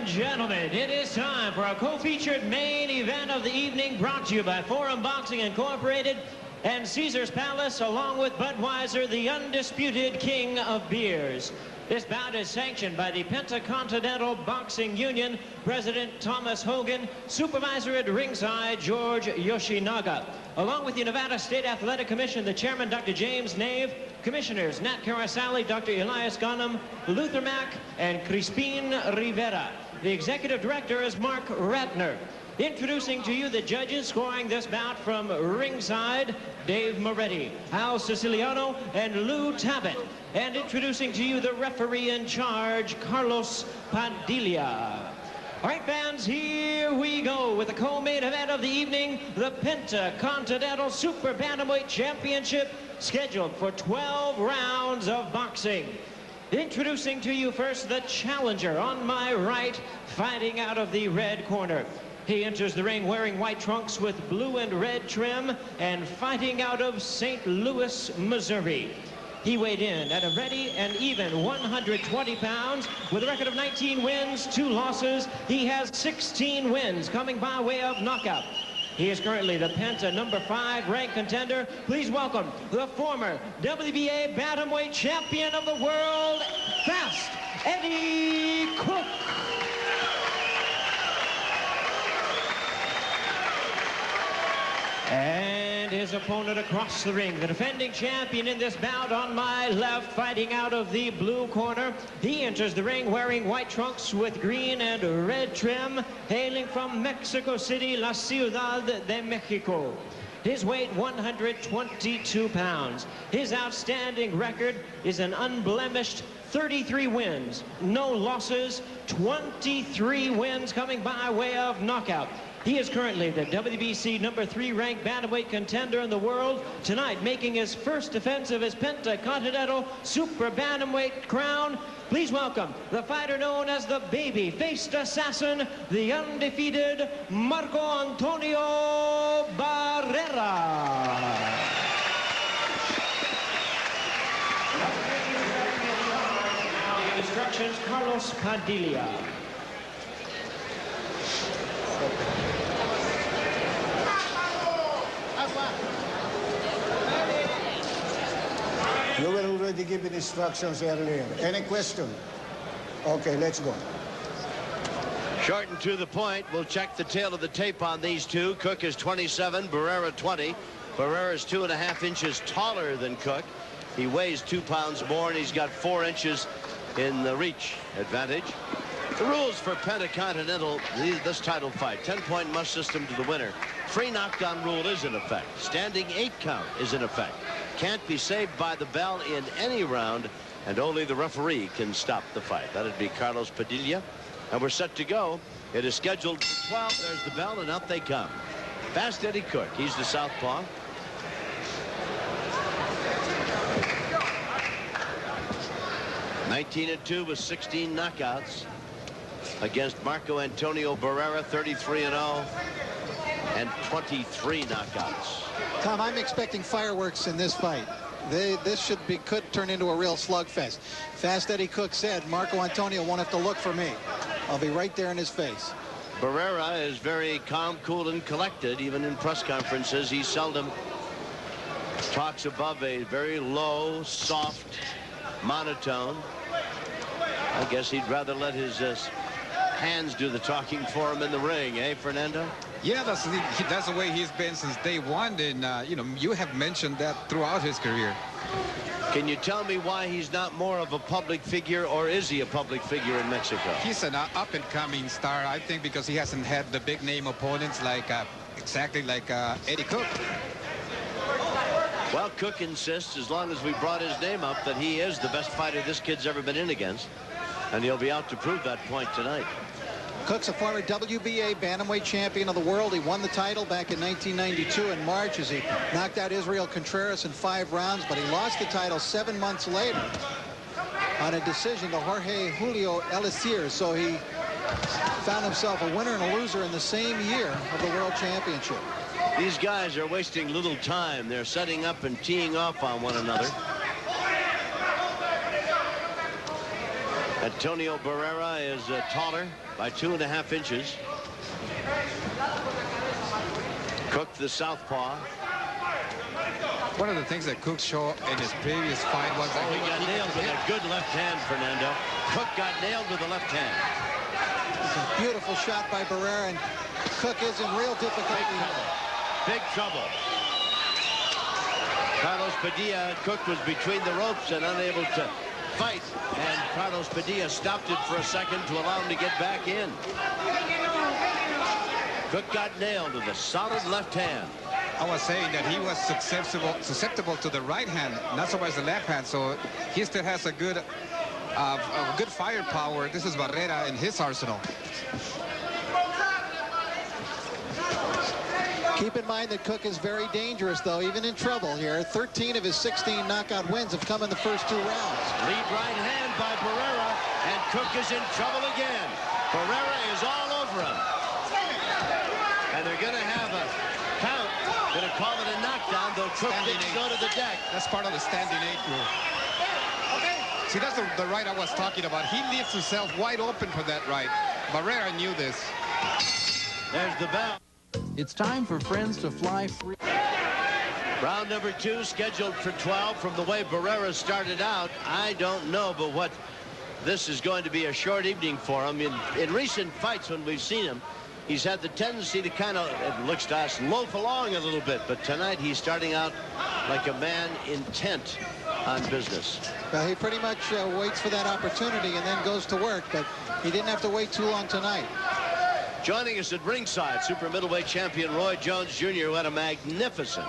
and gentlemen, it is time for our co-featured main event of the evening, brought to you by Forum Boxing Incorporated and Caesar's Palace, along with Budweiser, the undisputed king of beers. This bout is sanctioned by the Pentacontinental Boxing Union, President Thomas Hogan, Supervisor at ringside, George Yoshinaga. Along with the Nevada State Athletic Commission, the Chairman, Dr. James Nave, Commissioners Nat Carasali, Dr. Elias Ghanem, Luther Mack, and Crispin Rivera. The Executive Director is Mark Ratner. Introducing to you the judges scoring this bout from ringside, Dave Moretti, Al Siciliano, and Lou Tabbitt. And introducing to you the referee in charge, Carlos Padilla. All right, fans, here we go with the co-main event of the evening, the Pentacontinental Super Bantamweight Championship, scheduled for 12 rounds of boxing. Introducing to you first the challenger on my right, fighting out of the red corner. He enters the ring wearing white trunks with blue and red trim and fighting out of St. Louis, Missouri. He weighed in at a ready and even 120 pounds with a record of 19 wins, 2 losses. He has 16 wins coming by way of knockout. He is currently the Penta #5 ranked contender. Please welcome the former WBA Bantamweight Champion of the world, Fast Eddie Cook. And his opponent across the ring, the defending champion in this bout on my left, fighting out of the blue corner. He enters the ring wearing white trunks with green and red trim, hailing from Mexico City, La Ciudad de Mexico. His weight, 122 pounds. His outstanding record is an unblemished 33 wins, no losses, 23 wins coming by way of knockout. He is currently the WBC #3 ranked bantamweight contender in the world. Tonight, making his first defense of his Pentacontinental Super Bantamweight crown. Please welcome the fighter known as the baby-faced assassin, the undefeated Marco Antonio Barrera. Instructions, Carlos Padilla. You were already given instructions earlier. Any question? Okay, let's go. Short and to the point. We'll check the tail of the tape on these two. Cook is 27, Barrera 20. Barrera is 2.5 inches taller than Cook. He weighs 2 pounds more, and he's got 4 inches in the reach advantage. The rules for Pentacontinental, this title fight: 10-point must system to the winner. 3 knockdown rule is in effect. Standing 8 count is in effect. Can't be saved by the bell in any round, and only the referee can stop the fight. That'd be Carlos Padilla. And we're set to go. It is scheduled for 12. There's the bell, and out they come. Fast Eddie Cook. He's the southpaw. (19-2) with 16 knockouts against Marco Antonio Barrera, 33-0 and 23 knockouts. Tom, I'm expecting fireworks in this fight. This could turn into a real slugfest. Fast Eddie Cook said, Marco Antonio won't have to look for me. I'll be right there in his face. Barrera is very calm, cool, and collected. Even in press conferences, he seldom talks above a very low, soft monotone. I guess he'd rather let his hands do the talking for him in the ring, eh, Fernando? Yeah, that's the way he's been since day one, and you know, you have mentioned that throughout his career. Can you tell me why he's not more of a public figure, or is he a public figure in Mexico? He's an up-and-coming star, I think, because he hasn't had the big-name opponents like exactly like Eddie Cook. Well, Cook insists, as long as we brought his name up, that he is the best fighter this kid's ever been in against, and he'll be out to prove that point tonight. Cook's a former WBA Bantamweight champion of the world. He won the title back in 1992 in March as he knocked out Israel Contreras in 5 rounds, but he lost the title 7 months later on a decision to Jorge Julio Elisier. So he found himself a winner and a loser in the same year of the World Championship. These guys are wasting little time. They're setting up and teeing off on one another. Antonio Barrera is taller by 2.5 inches. Cook, the southpaw. One of the things that Cook showed in his previous fight was that he got nailed with a good left hand, Fernando. Cook got nailed with the left hand. It's a beautiful shot by Barrera, and Cook is in real difficulty. Big trouble. Carlos Padilla, Cook was between the ropes and unable to fight, and Carlos Padilla stopped it for a second to allow him to get back in. Cook got nailed with a solid left hand. I was saying that he was susceptible to the right hand, not so much the left hand, so he still has a good firepower. This is Barrera in his arsenal. Keep in mind that Cook is very dangerous, though, even in trouble here. 13 of his 16 knockout wins have come in the first 2 rounds. Lead right hand by Barrera, and Cook is in trouble again. Barrera is all over him. And they're going to have a count. Going to call it a knockdown, though Cook didn't go to the deck. That's part of the standing 8 rule. See, that's the right I was talking about. He leaves himself wide open for that right. Barrera knew this. There's the bell. It's time for friends to fly free. Round number 2 scheduled for 12. From the way Barrera started out, I don't know, but what this is going to be a short evening for him. In recent fights when we've seen him, he's had the tendency to kind of, it looks to us, loaf along a little bit. But tonight he's starting out like a man intent on business. Well, he pretty much waits for that opportunity and then goes to work, but he didn't have to wait too long tonight. Joining us at ringside, super middleweight champion Roy Jones Jr., who had a magnificent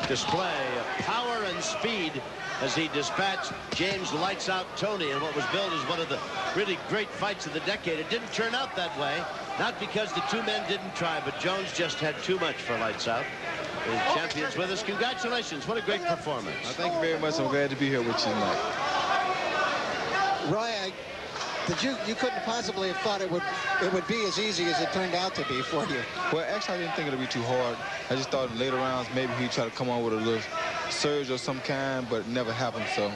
display of power and speed as he dispatched James Lights Out Tony in what was billed as one of the really great fights of the decade. It didn't turn out that way, not because the 2 men didn't try, but Jones just had too much for Lights Out. The champion's with us. Congratulations. What a great performance. Thank you very much. I'm glad to be here with you tonight. Roy, you couldn't possibly have thought it would be as easy as it turned out to be for you. Well, actually, I didn't think it would be too hard. I just thought in later rounds maybe he'd try to come on with a little surge of some kind, but it never happened. So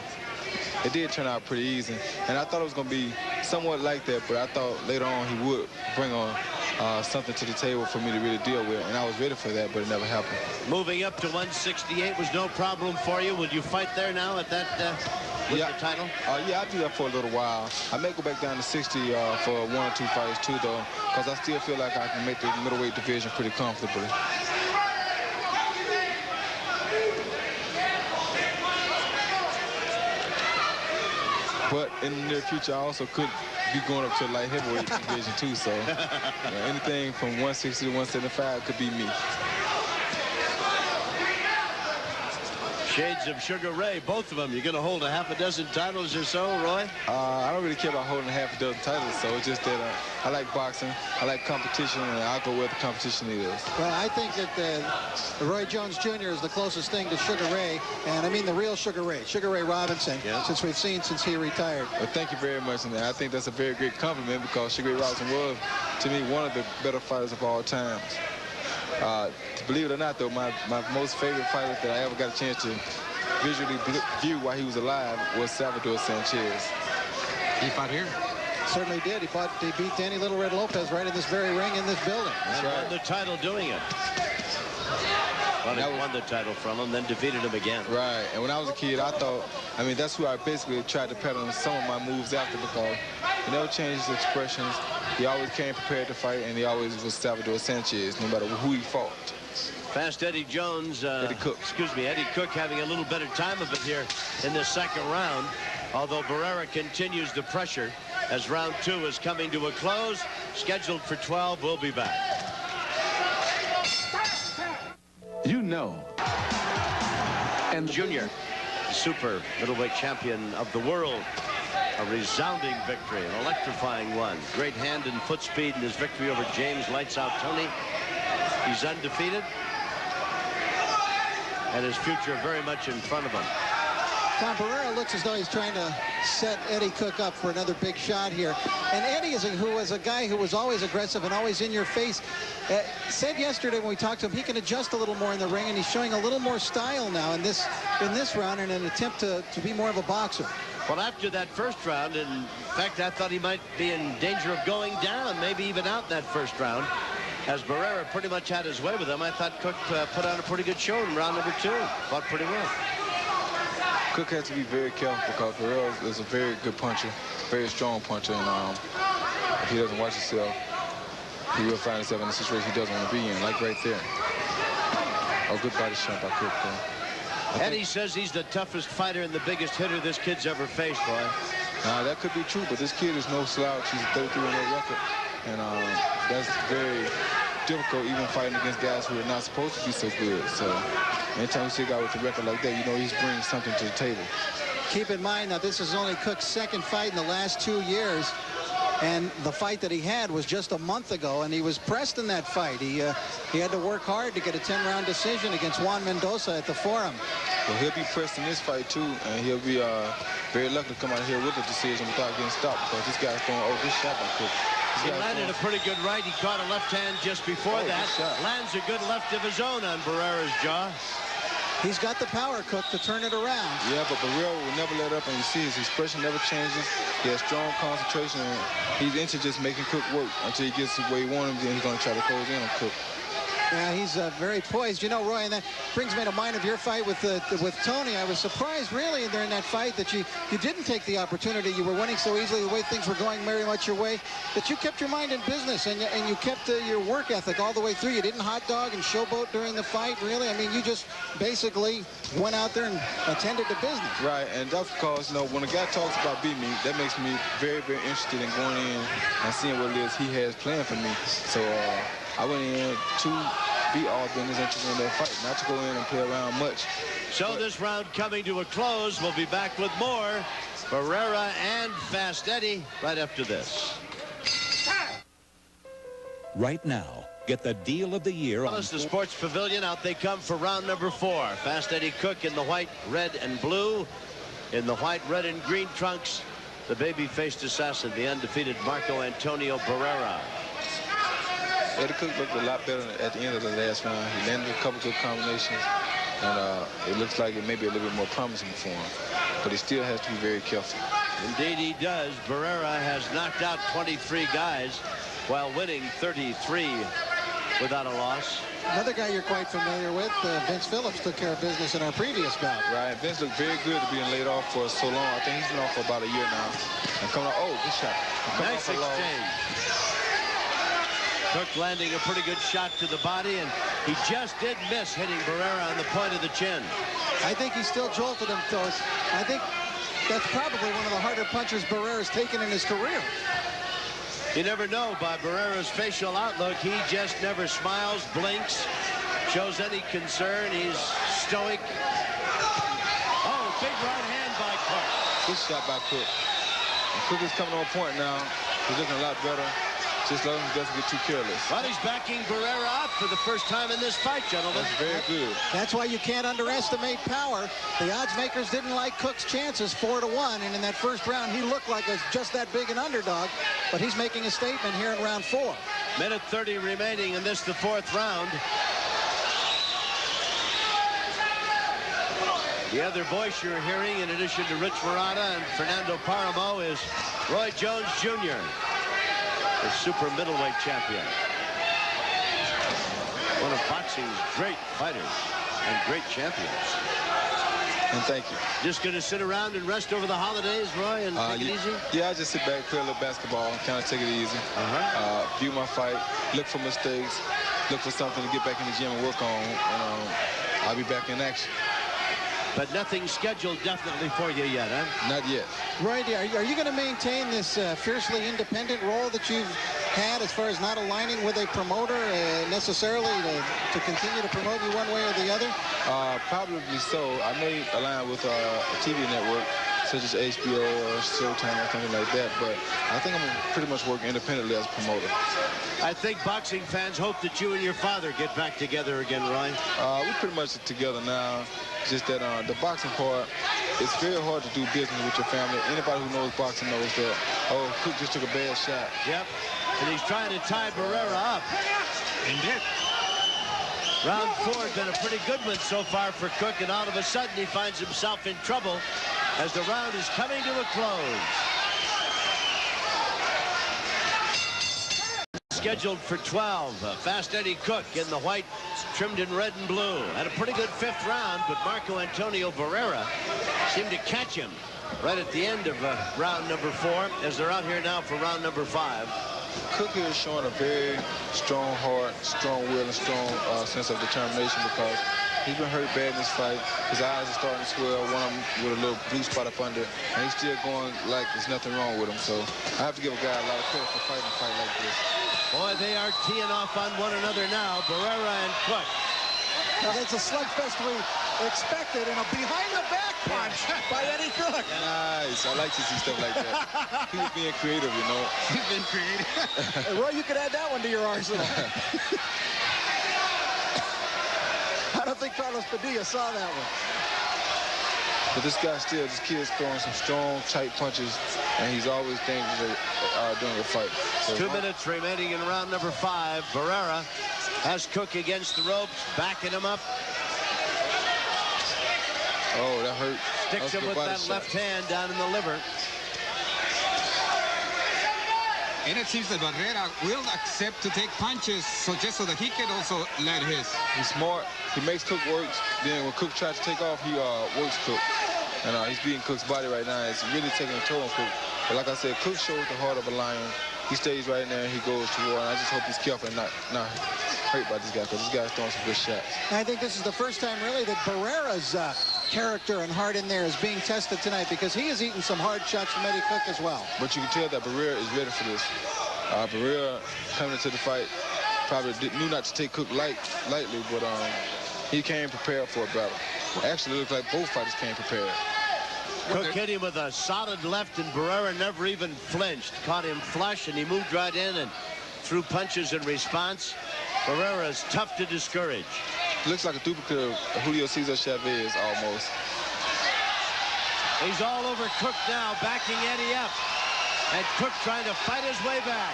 it did turn out pretty easy. And I thought it was going to be somewhat like that, but I thought later on he would bring on something to the table for me to really deal with. And I was ready for that, but it never happened. Moving up to 168 was no problem for you. Will you fight there now at that with the title? Yeah, I'll do that for a little while. I may go back down to 60 for 1 or 2 fights too, though, because I still feel like I can make the middleweight division pretty comfortably. But in the near future, I also could be going up to the light heavyweight division too, so anything from 160 to 175 could be me. Shades of Sugar Ray, both of them. You're going to hold a half a dozen titles or so, Roy? I don't really care about holding a half a dozen titles, so it's just that I like boxing, I like competition, and I'll go where the competition is. Well, I think that Roy Jones Jr. is the closest thing to Sugar Ray, and I mean the real Sugar Ray Robinson, since we've seen since he retired. Well, thank you very much, and I think that's a very great compliment because Sugar Ray Robinson was, to me, one of the better fighters of all times. Believe it or not, though, my most favorite fighter that I ever got a chance to visually view while he was alive was Salvador Sanchez. He fought here? Certainly did. He beat Danny Little Red Lopez right in this very ring in this building. That's right. Won the title doing it. Won the title from him, then defeated him again. Right, and when I was a kid, I thought, I mean, that's who I basically tried to pattern some of my moves after because he never changed his expressions. He always came prepared to fight, and he always was Salvador Sanchez, no matter who he fought. Fast Eddie Jones, Eddie Cook having a little better time of it here in the second round, although Barrera continues the pressure as round 2 is coming to a close. Scheduled for 12, we'll be back. You know. And Junior, super middleweight champion of the world. A resounding victory, an electrifying one. Great hand and foot speed in his victory over James Lights Out Tony. He's undefeated. And his future very much in front of him. Tom, Barrera looks as though he's trying to set Eddie Cook up for another big shot here. And Eddie who was a guy who was always aggressive and always in your face. Said yesterday when we talked to him, he can adjust a little more in the ring, and he's showing a little more style now in this round in an attempt to be more of a boxer. Well, after that first round, in fact, I thought he might be in danger of going down, maybe even out in that first round. As Barrera pretty much had his way with him, I thought Cook put on a pretty good show in round number 2. Fought pretty well. Cook has to be very careful because Barrera is a very good puncher, very strong puncher, and if he doesn't watch himself, he will find himself in a situation he doesn't want to be in, like right there. Oh, good body shot by Cook, though. Eddie says he's the toughest fighter and the biggest hitter this kid's ever faced, boy. That could be true, but this kid is no slouch. He's 33 on their record, and that's very difficult, even fighting against guys who are not supposed to be so good. So anytime you see a guy with a record like that, you know he's bringing something to the table. Keep in mind that this is only Cook's second fight in the last 2 years. And the fight that he had was just a month ago, and he was pressed in that fight. He had to work hard to get a 10-round decision against Juan Mendoza at the Forum. Well, he'll be pressed in this fight, too, and he'll be very lucky to come out here with a decision without getting stopped, because this guy's throwing good shot by Cook. He landed a pretty good right. He caught a left hand just before that. Lands a good left of his own on Barrera's jaw. He's got the power, Cook, to turn it around. Yeah, but Barrera will never let up, and you see his expression never changes. He has strong concentration, and he's into just making Cook work until he gets where he wants him, then he's going to try to close in on Cook. Yeah, he's very poised. You know, Roy, and that brings me to mind of your fight with Tony. I was surprised, really, during that fight that you didn't take the opportunity. You were winning so easily, the way things were going very much your way, that you kept your mind in business and you kept your work ethic all the way through. You didn't hot dog and showboat during the fight, really. I mean, you just basically went out there and attended to business. Right, and that's because, you know, when a guy talks about beat me, that makes me very, very interested in going in and seeing what it is he has planned for me. So, I went in to be all business and to win that fight, not to go in and play around much. So this round coming to a close. We'll be back with more Barrera and Fast Eddie right after this. Right now, get the deal of the year on The Sports Pavilion. Out they come for round number 4. Fast Eddie Cook in the white, red, and blue. In the white, red, and green trunks, the baby-faced assassin, the undefeated Marco Antonio Barrera. Eddie Cook looked a lot better at the end of the last round. He landed a couple good combinations, and it looks like it may be a little bit more promising for him. But he still has to be very careful. Indeed he does. Barrera has knocked out 23 guys while winning 33 without a loss. Another guy you're quite familiar with, Vince Phillips, took care of business in our previous bout. Right, Vince looked very good to being laid off for so long. I think he's been off for about a year now. And coming out, good shot. Nice exchange. Cook landing a pretty good shot to the body, and he just did miss hitting Barrera on the point of the chin. I think he still jolted him, though. I think that's probably one of the harder punches Barrera's taken in his career. You never know by Barrera's facial outlook. He just never smiles, blinks, shows any concern. He's stoic. Oh, big right hand by Cook. Good shot by Cook. And Cook is coming on point now. He's looking a lot better. Just let him doesn't get too careless. But he's backing Barrera up for the first time in this fight, gentlemen. That's very good. That's why you can't underestimate power. The odds makers didn't like Cook's chances 4-1, and in that first round, he looked like just that big an underdog. But he's making a statement here in round 4. Minute 30 remaining in this, the 4th round. The other voice you're hearing, in addition to Rich Murata and Fernando Paramo, is Roy Jones Jr., the super middleweight champion. One of boxing's great fighters and great champions. And thank you. Just going to sit around and rest over the holidays, Roy, and take it easy? Yeah, I just sit back, play a little basketball, kind of take it easy. View my fight, look for mistakes, look for something to get back in the gym and work on. And I'll be back in action. But nothing scheduled definitely for you yet, huh? Not yet. Roy, are you going to maintain this fiercely independent role that you've had as far as not aligning with a promoter necessarily to continue to promote you one way or the other? Probably so. I may align with a TV network such as HBO or Showtime or something like that, but I think I'm going to pretty much work independently as a promoter. I think boxing fans hope that you and your father get back together again, Roy. We're pretty much together now. Just that the boxing part, it's very hard to do business with your family. Anybody who knows boxing knows that, oh, Cook just took a bad shot. Yep, and he's trying to tie Barrera up. Indeed. Round 4 has been a pretty good one so far for Cook, and all of a sudden he finds himself in trouble as the round is coming to a close. Scheduled for 12. Fast Eddie Cook in the white, trimmed in red and blue. Had a pretty good 5th round, but Marco Antonio Barrera seemed to catch him right at the end of round number 4, as they're out here now for round number 5. Cook here is showing a very strong heart, strong will, and strong sense of determination, because he's been hurt bad in this fight. His eyes are starting to swell, one of them with a little blue spot up under, and he's still going like there's nothing wrong with him. So I have to give a guy a lot of credit for fighting a fight like this. Boy, they are teeing off on one another now, Barrera and Cook. Now, that's a slugfest we expected, and a behind-the-back punch by Eddie Cook. Nice. I like to see stuff like that. He was being creative, you know. He's been creative. Hey, Roy, you could add that one to your arsenal. I don't think Carlos Padilla saw that one. But this kid's throwing some strong, tight punches, and he's always dangerous during the fight. So 2 minutes remaining in round number 5. Barrera has Cook against the ropes, backing him up. Oh, that hurt. Sticks him with that left hand down in the liver. And it seems that Barrera will accept to take punches, so just so that he can also land his. He's smart. He makes Cook work. Then when Cook tries to take off, he works Cook. And he's beating Cook's body right now. It's really taking a toll on Cook. But like I said, Cook shows the heart of a lion. He stays right there and he goes to war. And I just hope he's careful and not hurt by this guy, because this guy's throwing some good shots. I think this is the first time really that Barrera's character and heart in there is being tested tonight, because he has eaten some hard shots from Eddie Cook as well. But you can tell that Barrera is ready for this. Barrera coming into the fight probably knew not to take Cook lightly, but he came prepared for a battle. Actually, it looked like both fighters came prepared. Cook hit him with a solid left, and Barrera never even flinched. Caught him flush, and he moved right in and threw punches in response. Barrera is tough to discourage. Looks like a duplicate of Julio Cesar Chavez almost. He's all over Cook now, backing Eddie up. And Cook trying to fight his way back.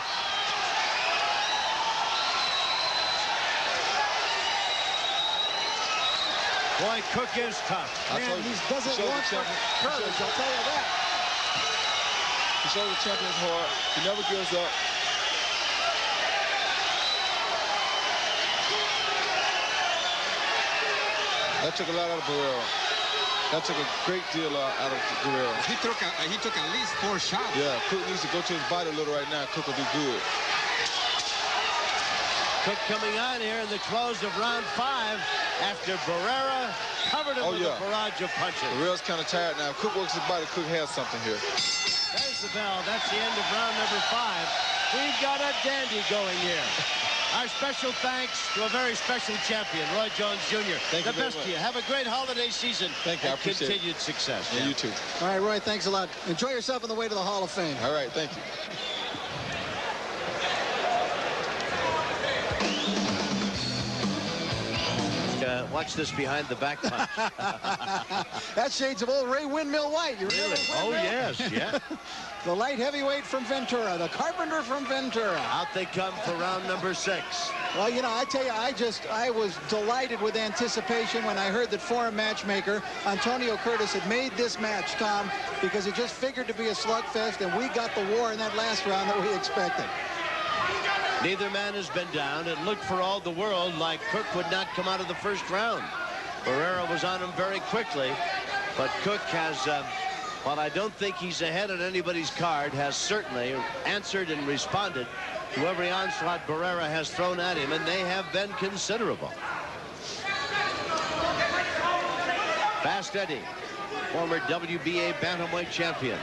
Boy, Cook is tough. Man, he doesn't want courage, I'll tell you that. He shows the champion's heart. He never gives up. That took a lot out of Barrera. That took a great deal out of Barrera. He took at least 4 shots. Yeah, Cook needs to go to his body a little right now. Cook will be good. Cook coming on here in the close of round 5 after Barrera covered him with a barrage of punches. Barrera's kind of tired now. Cook works his body. Cook has something here. There's the bell. That's the end of round number 5. We've got a dandy going here. Our special thanks to a very special champion, Roy Jones Jr. Thank you the best to you. Have a great holiday season. Thank you. I appreciate continued success. And you too. All right, Roy, thanks a lot. Enjoy yourself on the way to the Hall of Fame. All right, thank you. Watch this behind the back punch. That's shades of old Ray Windmill White. You remember? Oh, yes, yeah. The light heavyweight from Ventura, the carpenter from Ventura. Out they come for round number 6. Well, you know, I tell you, I was delighted with anticipation when I heard that foreign matchmaker Antonio Curtis had made this match, Tom, because it just figured to be a slugfest, and we got the war in that last round that we expected. Neither man has been down. It looked for all the world like Cook would not come out of the first round. Barrera was on him very quickly, but Cook has, while I don't think he's ahead on anybody's card, has certainly answered and responded to every onslaught Barrera has thrown at him, and they have been considerable. Fast Eddie, former WBA bantamweight champion.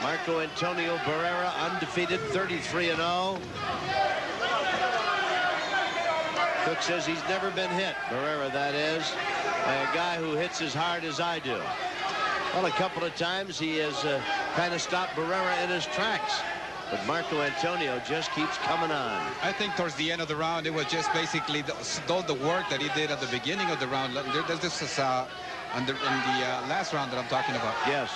Marco Antonio Barrera, undefeated, 33-0. Cook says he's never been hit, Barrera that is, by a guy who hits as hard as I do. Well, a couple of times he has kind of stopped Barrera in his tracks. But Marco Antonio just keeps coming on. I think towards the end of the round, it was just basically all the work that he did at the beginning of the round. This is in the last round that I'm talking about. Yes.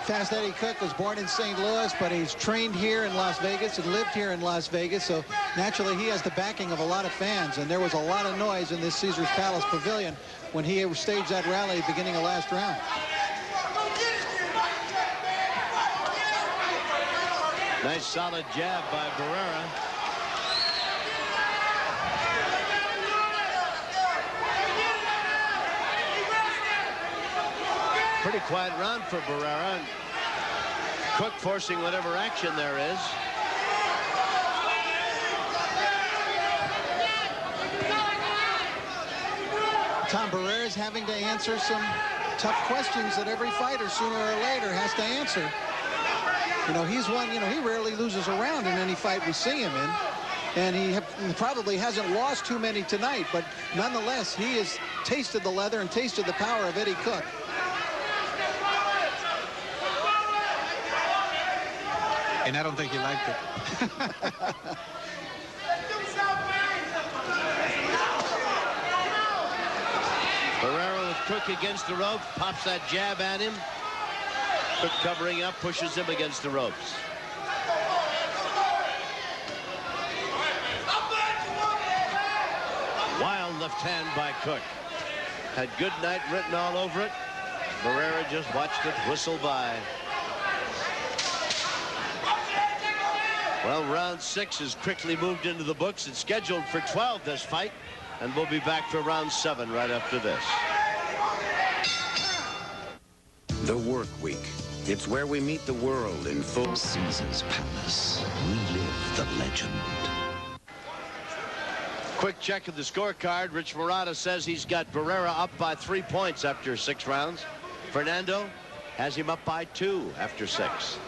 Fast Eddie Cook was born in St. Louis, but he's trained here in Las Vegas and lived here in Las Vegas, so naturally he has the backing of a lot of fans, and there was a lot of noise in this Caesars Palace Pavilion when he staged that rally at the beginning of last round. Nice solid jab by Barrera. Pretty quiet round for Barrera. Cook forcing whatever action there is. Tom, Barrera is having to answer some tough questions that every fighter sooner or later has to answer. You know, he's one, you know, he rarely loses a round in any fight we see him in. And he probably hasn't lost too many tonight, but nonetheless, he has tasted the leather and tasted the power of Eddie Cook. And I don't think he liked it. Barrera with Cook against the ropes, pops that jab at him. Cook covering up, pushes him against the ropes. Wild left hand by Cook. Had good night written all over it. Barrera just watched it whistle by. Well, round 6 is quickly moved into the books. It's scheduled for 12 this fight, and we'll be back for round 7 right after this. The work week. It's where we meet the world in full. Caesar's Palace. Relive the legend. Quick check of the scorecard. Rich Murata says he's got Barrera up by 3 points after 6 rounds. Fernando has him up by 2 after 6.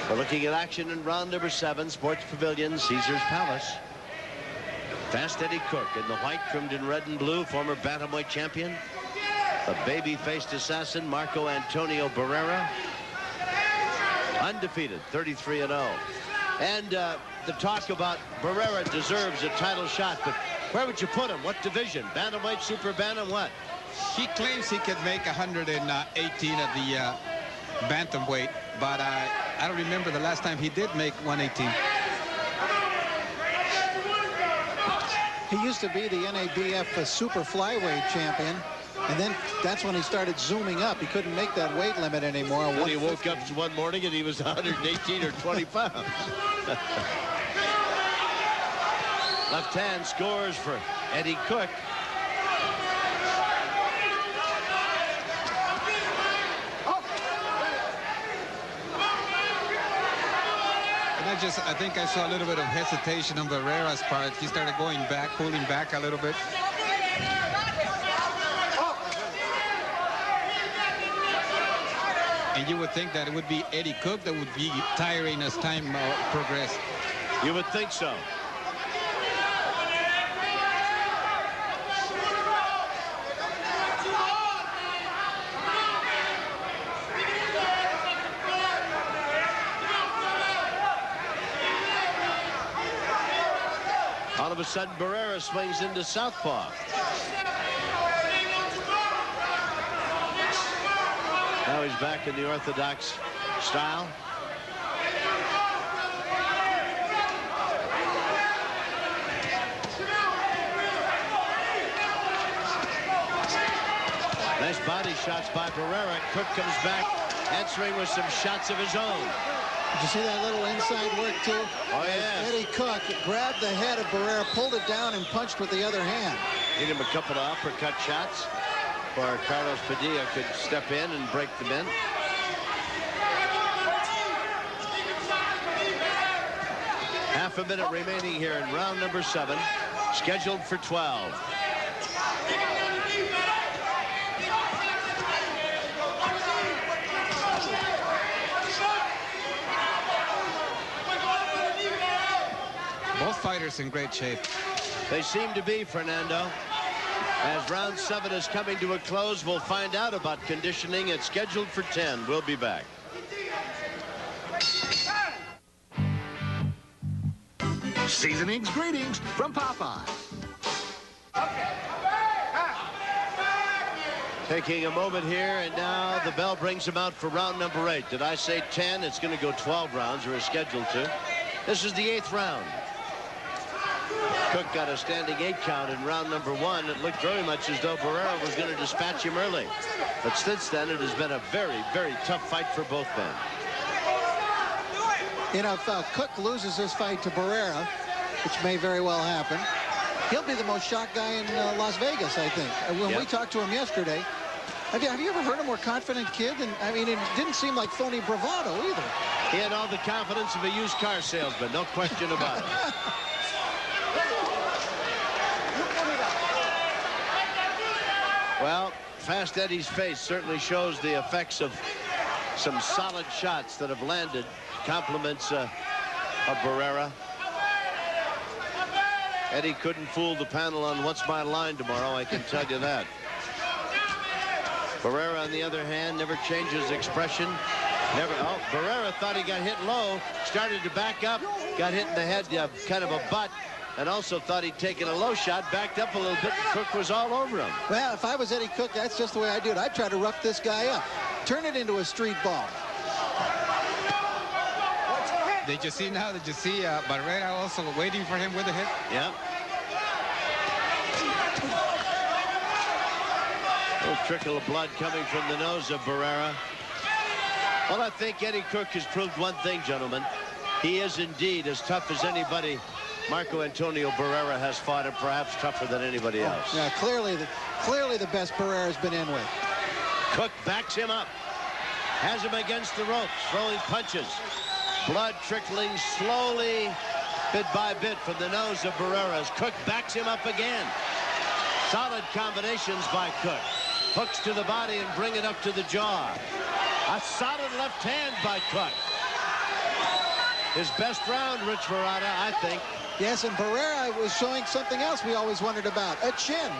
We're looking at action in round number 7, Sports Pavilion, Caesar's Palace. Fast Eddie Cook in the white, trimmed in red and blue, former bantamweight champion. The baby-faced assassin, Marco Antonio Barrera. Undefeated, 33-0. And the talk about Barrera deserves a title shot, but where would you put him? What division? Bantamweight, super bantam, what? He claims he could make 118 at the bantamweight, but I don't remember the last time he did make 118. He used to be the NABF super flyweight champion, and then that's when he started zooming up. He couldn't make that weight limit anymore. And he woke up one morning and he was 118 or 20 pounds. Left hand scores for Eddie Cook. I think I saw a little bit of hesitation on Barrera's part. He started going back, pulling back a little bit. And you would think that it would be Eddie Cook that would be tiring as time progressed. You would think so. All of a sudden, Barrera swings into southpaw. Now he's back in the orthodox style. Nice body shots by Barrera. Cook comes back, answering with some shots of his own. Did you see that little inside work, too? Oh, yeah. Eddie Cook grabbed the head of Barrera, pulled it down, and punched with the other hand. Hit him a couple of uppercut shots, or Carlos Padilla could step in and break them in. Half a minute remaining here in round number 7, scheduled for 12. Both fighters in great shape. They seem to be, Fernando. As round 7 is coming to a close, we'll find out about conditioning. It's scheduled for 10. We'll be back. Seasonings greetings from Popeye. Taking a moment here, and now the bell brings him out for round number 8. Did I say 10? It's going to go 12 rounds, or is scheduled to. This is the 8th round. Cook got a standing 8 count in round number 1. It looked very much as though Barrera was going to dispatch him early. But since then, it has been a very, very tough fight for both men. You know, if Cook loses this fight to Barrera, which may very well happen, he'll be the most shocked guy in Las Vegas, I think. When we talked to him yesterday, have you ever heard a more confident kid? And I mean, it didn't seem like phony bravado either. He had all the confidence of a used car salesman, no question about it. Well, Fast Eddie's face certainly shows the effects of some solid shots that have landed. Compliments of Barrera. Eddie couldn't fool the panel on What's My Line tomorrow, I can tell you that. Barrera, on the other hand, never changes expression. Barrera thought he got hit low, started to back up, got hit in the head, kind of a butt, and also thought he'd taken a low shot, backed up a little bit, and Cook was all over him. Well, if I was Eddie Cook, that's just the way I do it. I'd try to rough this guy up, turn it into a street ball. Did you see now? Did you see Barrera also waiting for him with the hit? Yeah. A little trickle of blood coming from the nose of Barrera. Well, I think Eddie Cook has proved one thing, gentlemen. He is indeed as tough as anybody Marco Antonio Barrera has fought, and perhaps tougher than anybody else. Yeah, clearly the best Barrera's been in with. Cook backs him up. Has him against the ropes, throwing punches. Blood trickling slowly, bit by bit, from the nose of Barrera as Cook backs him up again. Solid combinations by Cook. Hooks to the body and bring it up to the jaw. A solid left hand by Cook. His best round, Rich Verrata, I think. Yes, and Barrera was showing something else we always wondered about, a chin.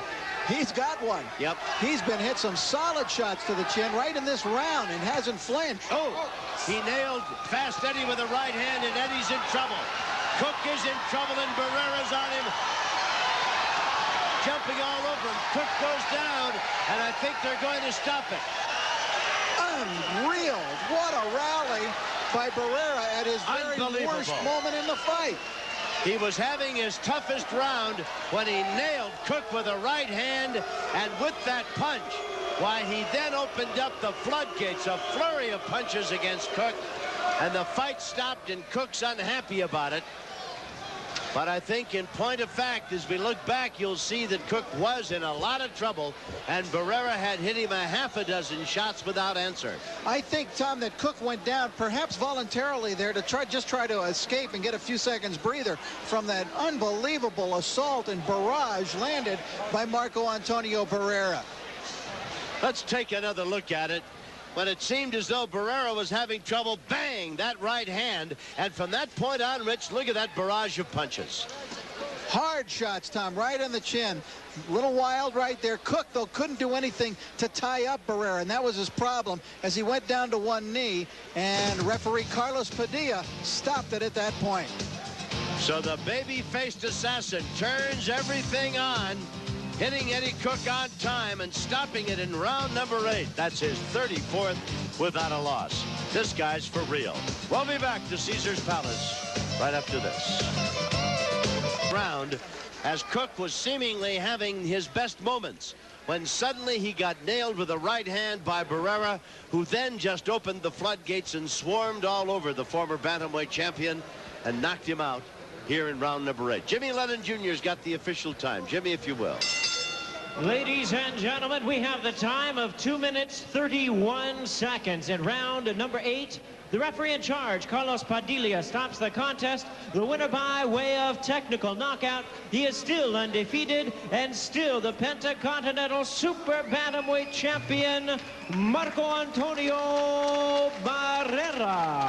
He's got one. Yep. He's been hit some solid shots to the chin right in this round and hasn't flinched. Oh, he nailed Fast Eddie with a right hand, and Eddie's in trouble. Cook is in trouble, and Barrera's on him, jumping all over him. Cook goes down, and I think they're going to stop it. Unreal. What a rally by Barrera at his very worst moment in the fight. He was having his toughest round when he nailed Cook with a right hand, and with that punch, why, he then opened up the floodgates, a flurry of punches against Cook, and the fight stopped, and Cook's unhappy about it. But I think, in point of fact, as we look back, you'll see that Cook was in a lot of trouble, and Barrera had hit him a half a dozen shots without answer. I think, Tom, that Cook went down, perhaps voluntarily there, to try to escape and get a few seconds breather from that unbelievable assault and barrage landed by Marco Antonio Barrera. Let's take another look at it. When it seemed as though Barrera was having trouble, bang, that right hand. And from that point on, Rich, look at that barrage of punches. Hard shots, Tom, right on the chin. A little wild right there. Cook, though, couldn't do anything to tie up Barrera, and that was his problem as he went down to one knee, and referee Carlos Padilla stopped it at that point. So the baby-faced assassin turns everything on, hitting Eddie Cook on time and stopping it in round number 8. That's his 34th without a loss. This guy's for real. We'll be back to Caesar's Palace right after this. Round as Cook was seemingly having his best moments when suddenly he got nailed with a right hand by Barrera, who then just opened the floodgates and swarmed all over the former bantamweight champion and knocked him out here in round number 8. Jimmy Lennon Jr.'s got the official time. Jimmy, if you will. Ladies and gentlemen, we have the time of 2 minutes 31 seconds in round number 8. The referee in charge, Carlos Padilla, stops the contest. The winner by way of technical knockout. He is still undefeated and still the Pentacontinental Super Bantamweight Champion, Marco Antonio Barrera.